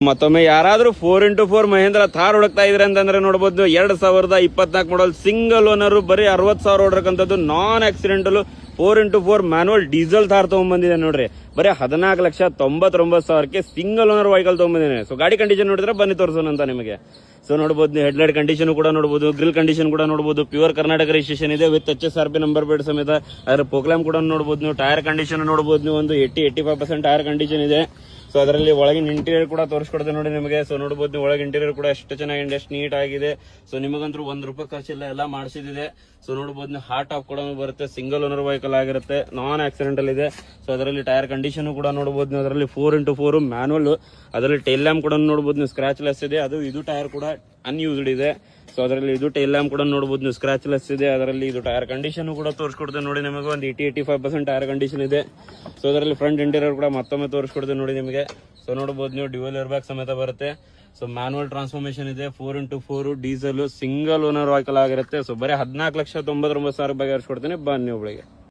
ಮತ್ತೊಮ್ಮೆ ಯಾರಾದ್ರೂ 4x4 ಮಹೇಂದ್ರ ಥಾರ್ ಹುಡುಕ್ತಾ ಇದ್ರೆ ಅಂತಂದ್ರೆ ನೋಡಬಹುದು 2024 ಮಾಡಲ್ ಸಿಂಗಲ್ ಓನರ್ ಬರೀ 60,000 ಹೊಡ್ರಕ್ಕಂಥದ್ದು non accidental 4x4 manual diesel Thar ತಗೊಂಡ್ಬಂದಿದೆ ನೋಡ್ರಿ. ಬರೀ 14,99,000ಕ್ಕೆ ಸಿಂಗಲ್ ಓನರ್ ವೆಹಿಕಲ್ ತಗೊಂಡ್ಬಂದಿದೆ. ಸೊ ಗಾಡಿ ಕಂಡೀಷನ್ ನೋಡಿದ್ರೆ ಬನ್ನಿ ತೋರಿಸೋಣ ಅಂತ ನಿಮಗೆ. ಸೊ ನೋಡಬಹುದು ನೀವು ಹೆಡ್ಲೈಟ್ ಕಂಡೀಷನ್ ಕೂಡ ನೋಡಬಹುದು, ಗ್ರಿಲ್ ಕಂಡೀಷನ್ ಕೂಡ ನೋಡಬಹುದು, ಪ್ಯೂರ್ ಕರ್ನಾಟಕ ರಿಜಿಸ್ಟ್ರೇಷನ್ ಇದೆ ವಿತ್ HSRP ನಂಬರ್ ಪ್ಲೇಟ್ ಸಮೇತ. ಅದರ ಪ್ರೋಗ್ರಾಮ್ ಕೂಡ ನೋಡಬಹುದು ನೀವು. ಟೈರ್ ಕಂಡೀಷನ್ ನೋಡಬಹುದು ನೀವು, ಒಂದು 80-85% ಟೈರ್ ಕಂಡೀಷನ್ ಇದೆ. ಸೊ ಅದರಲ್ಲಿ ಒಳಗಿನ ಇಂಟೀರಿಯರ್ ಕೂಡ ತೋರಿಸ್ಕೊಡ್ತೇನೆ ನೋಡಿ ನಿಮಗೆ. ಸೊ ನೋಡಬಹುದು ನೀವು ಒಳಗೆ ಇಂಟೀರಿಯರ್ ಕೂಡ ಎಷ್ಟು ಚೆನ್ನಾಗಿದೆ, ಎಷ್ಟು ನೀಟ್ ಆಗಿದೆ. ಸೊ ನಿಮಗಂತೂ ₹1 ಖರ್ಚಿಲ್ಲ, ಎಲ್ಲ ಮಾಡಿಸಿದೆ. ಸೊ ನೋಡಬಹುದು ನೀವು ಹಾರ್ಟ್ ಆಫ್ ಕೂಡ ಬರುತ್ತೆ, ಸಿಂಗಲ್ ಓನರ್ ವೆಹಿಕಲ್ ಆಗಿರುತ್ತೆ, ನಾನ್ ಆಕ್ಸಿಡೆಂಟಲ್ ಇದೆ. ಸೊ ಅದರಲ್ಲಿ ಟೈರ್ ಕಂಡೀಷನ್ ಕೂಡ ನೋಡಬಹುದು ನೀವು. ಅದರಲ್ಲಿ 4x4 ಮ್ಯಾನುವಲ್, ಅದರಲ್ಲಿ ಟೈಲ್ ಲ್ಯಾಂಪ್ ಕೂಡ ನೋಡಬಹುದು ನೀವು, ಸ್ಕ್ರಾಚ್ ಲೆಸ್ ಇದೆ. ಅದು ಇದು ಟೈರ್ ಕೂಡ ಅನ್ಯೂಸ್ಡ್ ಇದೆ. ಸೊ ಅದರಲ್ಲಿ ಇದು ಟೈಲ್ ಲ್ಯಾಂಪ್ ಕೂಡ ನೋಡಬಹುದು ನೀವು, ಸ್ಕ್ರಾಚ್ ಲೆಸ್ ಇದೆ. ಅದರಲ್ಲಿ ಇದು ಟೈರ್ ಕಂಡೀಷನ್ ಕೂಡ ತೋರಿಸ್ಕೊಡ್ತೇನೆ ನೋಡಿ ನಿಮಗೆ. ಒಂದು 80-85% ಟೈರ್ ಕಂಡೀಷನ್ ಇದೆ. ಸೊ ಅದರಲ್ಲಿ ಫ್ರಂಟ್ ಇಂಟೀರಿಯರ್ ಕೂಡ ಮತ್ತೊಮ್ಮೆ ತೋರಿಸ್ಕೊಡ್ತೇನೆ ನೋಡಿ ನಿಮಗೆ. ಸೊ ನೋಡಬಹುದು ನೀವು ಡ್ಯುಯಲ್ ಏರ್ ಬ್ಯಾಗ್ ಸಮೇತ ಬರುತ್ತೆ. ಸೊ ಮ್ಯಾನುವಲ್ ಟ್ರಾನ್ಸ್ಫಾರ್ಮೇಶನ್ ಇದೆ, 4x4 diesel single owner vehicle ಆಗಿರುತ್ತೆ. ಸೊ ಬರೀ 14,99,000 ಬಗ್ಗೆ ಹರಿಸ್ಕೊಡ್ತೇನೆ, ಬನ್ನಿ ಒಬ್ಬಳಿಗೆ.